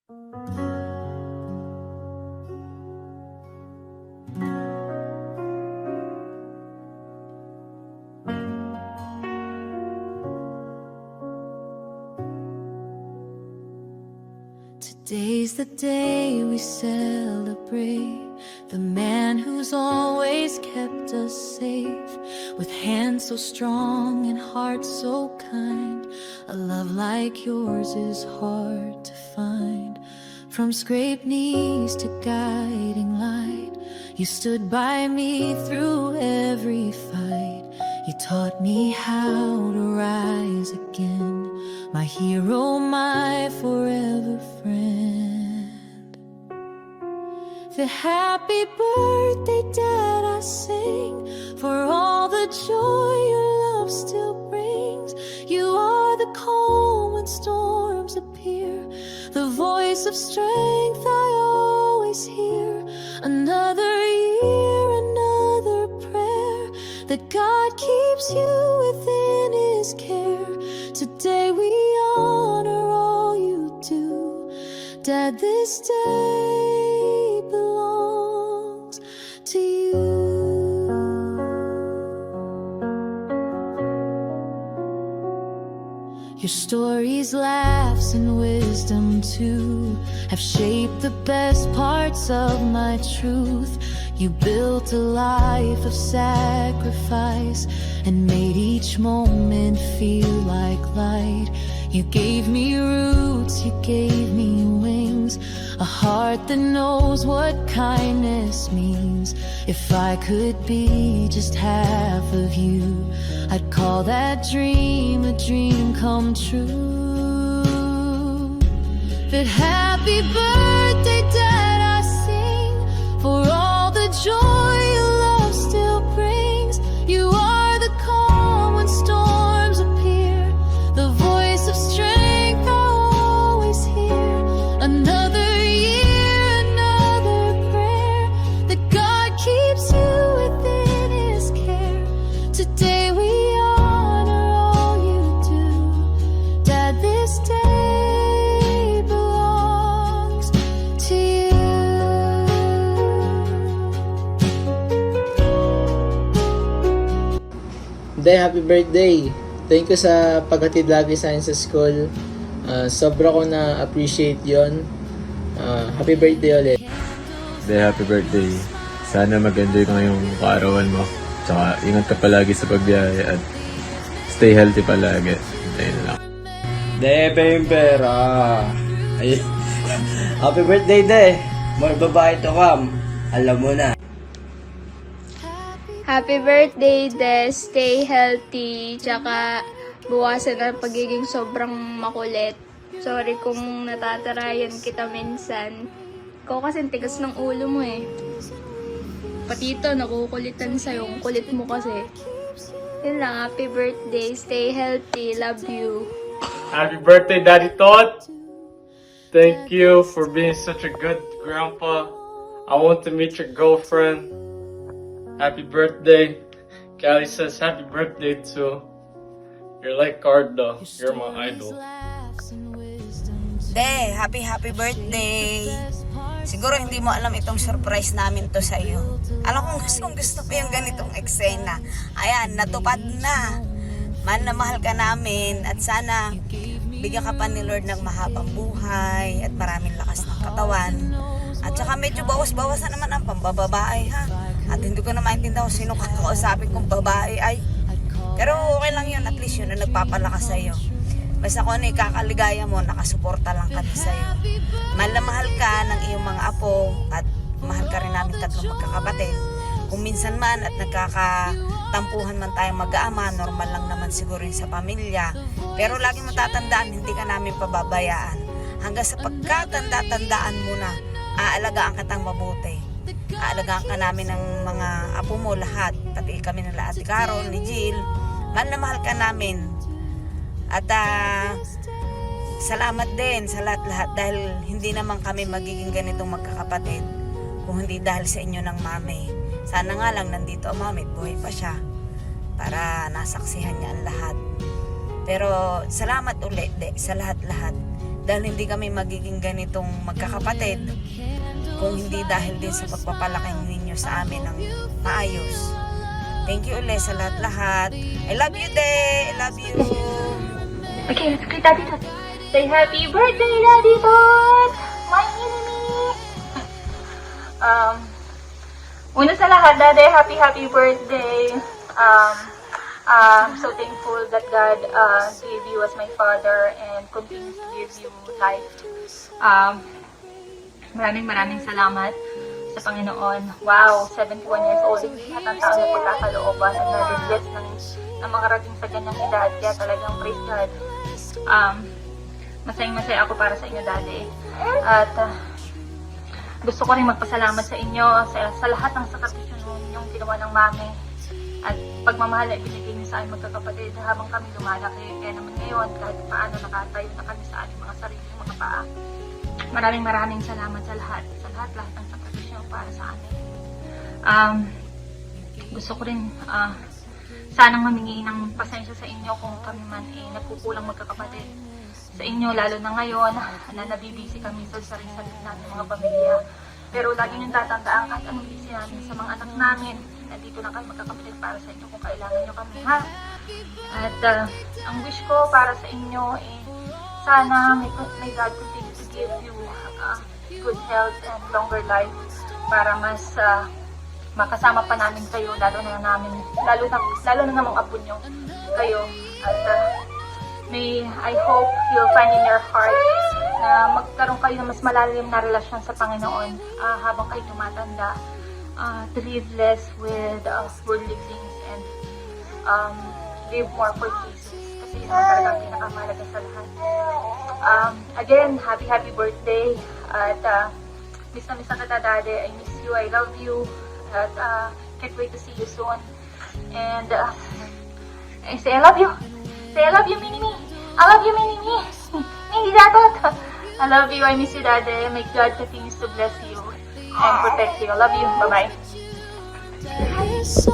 Today's the day we celebrate the man who's always kept us safe, with hands so strong and heart so kind. A love like yours is hard to find. From scraped knees to guiding light, you stood by me through every fight. You taught me how to rise again, my hero, my forever friend. The happy birthday, Dad, I sing, for all the joy your love still brings. You are the calm when storms appear, the voice of strength I always hear. Another year, another prayer, that God keeps you within His care. Today we honor all you do, Dad, this day belongs to you. Your stories, laughs, and wisdom too have shaped the best parts of my truth. You built a life of sacrifice and made each moment feel like light. You gave me roots, you gave me wings, a heart that knows what kindness means. If I could be just half of you, I'd call that dream a dream come true. But happy birthday, Dad, I sing, for all the joy your love still brings. You are the calm when storms appear, the voice of strength I always hear. Another year, another prayer, that God keeps you within His care. Today we honor all you do, Dad, this day belongs to you. Day, happy birthday! Thank you sa paghatid lagi sa akin sa school. Sobra ko na-appreciate yon. Happy birthday ulit. Day, happy birthday. Sana mag-enjoy ka ngayong kaarawan mo. Tsaka ingat ka palagi sa pagbiyahe at stay healthy palagi. Ayun na lang. Debe yung pera. Ay. Happy birthday, De. More babae to come. Alam mo na. Happy birthday, Des. Stay healthy. Tsaka buwasan ang pagiging sobrang makulit. Sorry kung natatarayan kita minsan. Ikaw kasi tigas ng ulo mo eh. Pati ito, nakukulitan sa'yo. Ang kulit mo kasi. Yun lang, happy birthday. Stay healthy. Love you. Happy birthday, Daddy Todd. Thank you for being such a good grandpa. I want to meet your girlfriend. Happy birthday. Callie says happy birthday too. You're like Cardo. You're my idol. De, happy birthday. Siguro hindi mo alam itong surprise namin to sa iyo. Alam kong gusto ko yung ganitong eksena. Ayan, natupad na. Man na mahal ka namin at sana bigyan ka pa ni Lord ng mahabang buhay at maraming lakas ng katawan. At saka medyo bawas-bawasan naman ang pambababae, ha. At hindi ko na maintindihan kung sino kakausapin kong babae ay. Pero okay lang yun, at least yun na nagpapalakas sa'yo. Basta kung ano ikakaligaya mo, nakasuporta lang kami sa'yo. Mahal na mahal ka ng iyong mga apo at mahal ka rin namin tatlong magkakapatid. Kung minsan man at nagkakatampuhan man tayong mag-aama, normal lang naman siguro yun sa pamilya. Pero lagi mo tatandaan, hindi ka namin pababayaan. Hanggang sa pagkatanda-tandaan mo na, aalagaan kitang mabuti. Aalagaan ka namin ng mga apo mo lahat, pati kami ng Ate Carol, ni Jill. Mahal na mahal ka namin. At salamat din sa lahat-lahat dahil hindi naman kami magiging ganitong magkakapatid kung hindi dahil sa inyo ng mami. Sana nga lang nandito ang mami, buhay pa siya para nasaksihan niya ang lahat. Pero salamat ulit sa lahat-lahat dahil hindi kami magiging ganitong magkakapatid kung hindi dahil din sa pagpapalaki ninyo sa amin ng maayos. Thank you ulit sa lahat-lahat. I love you, Day! I love you! Okay, let's greet Daddy Tot. Say happy birthday, Daddy Tot! My enemy! Una sa lahat, Daddy, happy birthday. I'm so thankful that God gave you as my father and continues to give you life. Maraming salamat sa Panginoon. Wow, 71 years old. Hindi lahat ng tao na pagkakalooban at na-bless ng makarating sa ganyang edad. Kaya talagang praise God. Masayang-masaya ako para sa inyo, Daddy. At gusto ko rin magpasalamat sa inyo sa lahat ng sakripisyo ninyong ginawa ng mami. At pagmamahal na ibinigay niyo sa aming magkakapatid habang kami lumalaki. Kaya naman ngayon, kahit paano nakatayo na kami sa aming mga sariling mga paa. Maraming salamat sa lahat ng sakripisyo para sa amin. Gusto ko rin sanang mamingi ng pasensya sa inyo kung kami man nagkukulang magkakapatid. Sa inyo, lalo na ngayon, na nabibisi kami sa sarili-sarili namin mga pamilya. Pero lagi niyong tatandaan kahit anong busy namin sa mga anak namin. Nandito lang kami magkakapatid para sa inyo kung kailangan niyo kami, ha? At ang wish ko para sa inyo, sana may God continue to give you good health and longer life para mas makasama pa namin kayo, lalo na namang apo nyo kayo. At I hope you'll find in your heart na magkaroon kayo ng mas malalim na relasyon sa Panginoon habang kayo tumatanda, to live less with worldly things and live more for Jesus. Kasi yun ang talagang pinakamahalaga sa lahat. Again, happy birthday. At miss na kita, Daddy. I miss you. I love you. At can't wait to see you soon. And I say I love you. Say I love you, Mini-Me. I love you, Mini-Me. Mini Datot. I love you. I miss you, Daddy. May God continues to bless you and protect you. I love you. Bye-bye. It's so